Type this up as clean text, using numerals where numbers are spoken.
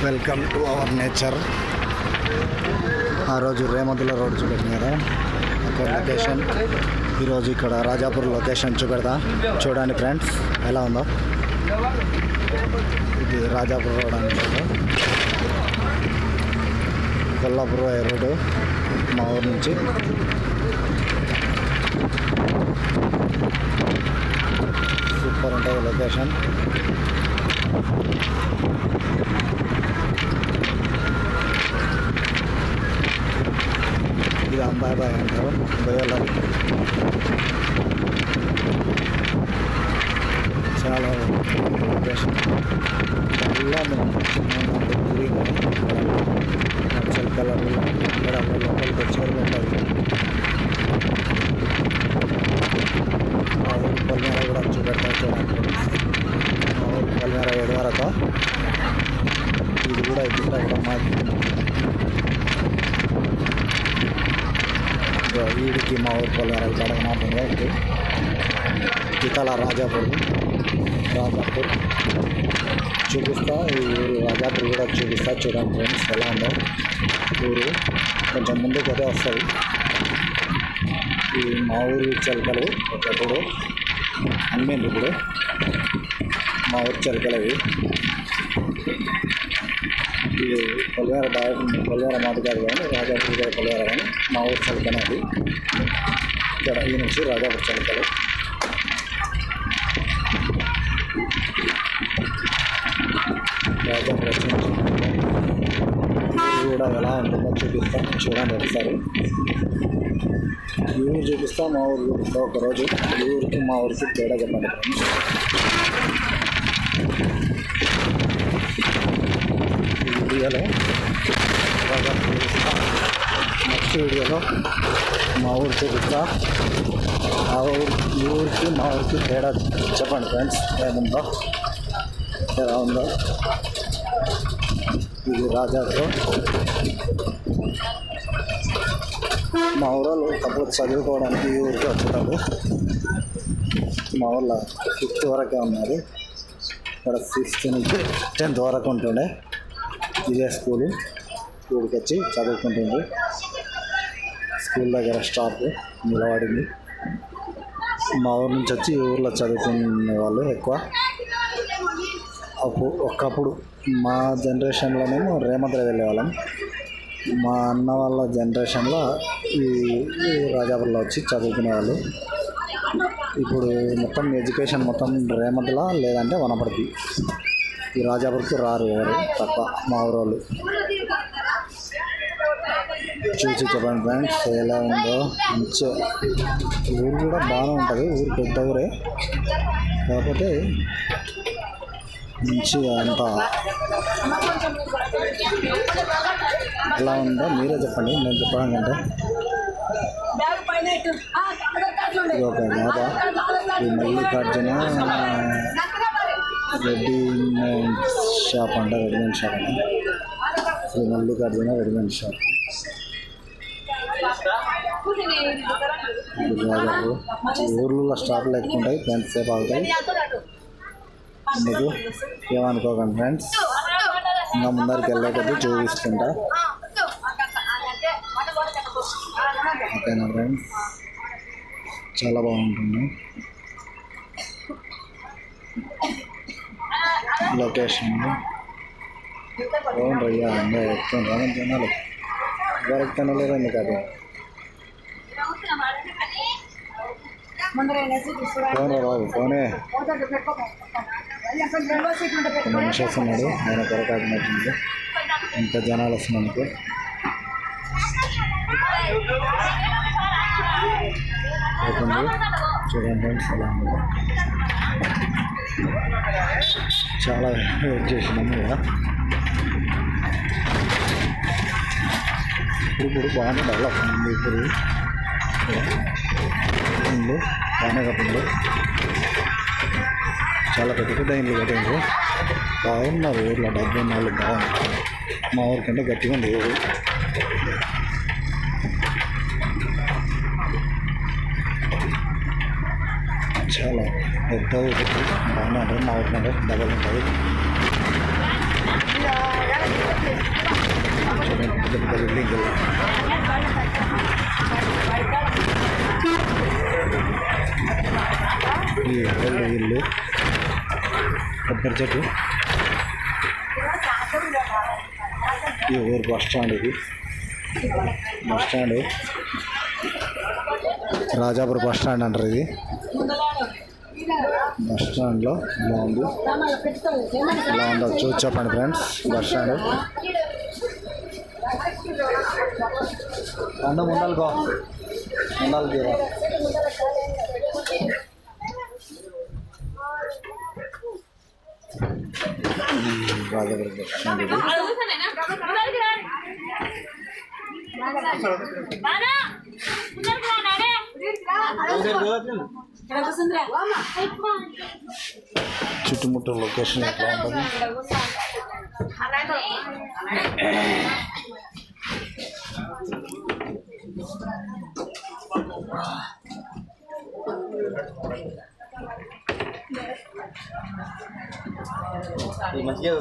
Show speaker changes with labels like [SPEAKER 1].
[SPEAKER 1] Welcome to our nature. ఆ రోజు రేమతుల road చూపెట్టింది కదా, అక్కడ లొకేషన్. ఈరోజు ఇక్కడ రాజాపూర్ లొకేషన్ చూపెడతా. చూడండి ఫ్రెండ్స్ ఎలా ఉందో. ఇది రాజాపూర్ రోడ్ అనుకుంటుంది, కొల్లాపూర్ రోడ్డు మా ఊరు నుంచి. సూపర్ ఉంటుంది లొకేషన్. ఇది అంబాయి బాయ్ అంటారు, బయలు. చాలా లొకేషన్ చాలా నచ్చల్ కలర్ లోపలికి వచ్చేవారు ఉంటుంది. పొలిమేర కూడా చూపెడతా చూడండి. పొలిమేర ఎడవరతో ఇది కూడా ఇక్కడ మాది. వీడికి మా ఊరు పొలిమేర ఇక్కడ మాత్రమే ఉంది. ఇతల రాజాపూర్ చూపిస్తా. ఈ ఊరు రాజాపూర్ కూడా చూపిస్తా. చూడండి ఫ్రెండ్స్ ఎలా ఉందో ఊరు. కొంచెం ముందుకు అదే వస్తుంది. ఈ మా ఊరు చిలకలు ఒకప్పుడు అమ్మేంటి, ఇప్పుడు మా ఊరు చిలకలవి. ఇది పొలిమేర పొలిమేర మాట కాదు కానీ రాజాపూర్ గారి పొలిమేర కానీ మా ఊరు చిలకనే అది. ఇక్కడ ఈ నుంచి రాజాపూర్ చిలకలు. రాజాపూర్ వచ్చి కూడా ఎలా ఉంటుందో చూపిస్తాం. చూడండి ఒకసారి. ఈ ఊరు చూపిస్తా, మా ఊరు చూపిస్తా. ఒకరోజు ఈ ఊరికి మా ఊరికి తేడా చెప్పండి. ఈ వీడియోలో చూపిస్తా. నెక్స్ట్ వీడియోలో మా ఊరు చూపిస్తా. ఆ ఊరు ఈ ఊరికి మా ఊరికి తేడా చెప్పండి ఫ్రెండ్స్ ఏముందో, ఎలా ఉందో. ఇది రాజాపూర్. మా ఊళ్ళో కాకపోతే చదువుకోవడానికి ఈ ఊరికి వచ్చేటప్పుడు మా ఊళ్ళో 5th వరకే ఉన్నది. ఇక్కడ 6th నుంచి 10th వరకు ఉంటుండే. ఇదే స్కూలు. స్కూల్కి వచ్చి చదువుకుంటుంది. స్కూల్ దగ్గర స్టాప్ నిలబడింది. మా ఊరు నుంచి వచ్చి ఈ ఊళ్ళో చదువుకునే వాళ్ళు ఎక్కువ. ఒకప్పుడు మా జనరేషన్లోనేమో రేమతుల వెళ్ళేవాళ్ళం. మా అన్న వాళ్ళ జనరేషన్లో ఈ రాజాపూర్లో వచ్చి చదువుకునేవాళ్ళు. ఇప్పుడు మొత్తం ఎడ్యుకేషన్ మొత్తం రేమతుల లేదంటే వనపర్తి. ఈ రాజాపూర్కి రారు ఎవరు తప్ప మా ఊరు వాళ్ళు. చూసి చెప్పండి ఫ్రెండ్స్ ఎలా ఉందో. మంచిగా ఊరు కూడా బాగానే ఉంటుంది. ఊరు పెద్ద ఊరే, కాకపోతే మంచిగా అంతా ఎలా ఉందో మీరే చెప్పండి, నేను చెప్పడం కంటే. ఇది ఒక మాట. ఈ మల్లికార్జున రెడీమేడ్ షాప్ అంట. రెడీమేడ్ షాప్ అంట. Shri Mallikarjuna readymade shop. ఊర్లలో స్టాప్లు ఎక్కువ ఉంటాయి, ఫ్రెండ్స్ సేపు అవుతాయి. మీకు ఏమనుకోకండి ఫ్రెండ్స్. ఇంకా ముందరికి వెళ్ళేటప్పుడు చూపిస్తుంటా. ఓకేనా ఫ్రెండ్స్, చాలా బాగుంటుంది లొకేషన్. అవును రయ్యా ఇంకా ఎక్కువ జనాలు ఎవరికి తినలేదండి కాదు. ఫోనే బాబు ఫోనే. మనిషి వస్తున్నాడు, ఆయన కొరకాడినట్టుంది. ఇంకా జనాలు వస్తున్నందుకు అవుతుంది. చూడండి ఫ్రెండ్స్ ఎలా ఉంది. చాలా వెయిట్ చేసినాము కదా. ఇప్పుడు బాగానే డెవలప్ అయింది. ఇప్పుడు ఇల్లు బాగానే కట్టింది. చాలా పెద్ద పెద్ద ఇల్లు కట్టిండ్రు. బాగున్నారు ఊర్లో. 74 బాగుంది. మా ఊరికంటే గట్టిగా ఉంది ఊరు. చాలా పెద్ద ఊరు. బాగానే ఉంటుంది. మా ఊరికంటే డబల్ ఉంటుంది. చెట్టు. ఈ ఊరు బస్ స్టాండ్, ఇది bus stand, Rajapuram bus stand అంటారు. ఇది బస్ స్టాండ్లో ఇలా ఉంది. ఇలా ఉందో చూసి చెప్పండి ఫ్రెండ్స్. బస్ స్టాండ్ ఉండాలి తీరా. రాజాపురం బస్ స్టాండ్ ఇది. చుట్టుముట్టు లొకేషన్ ఎట్లా ఉంటుంది? మంచిగా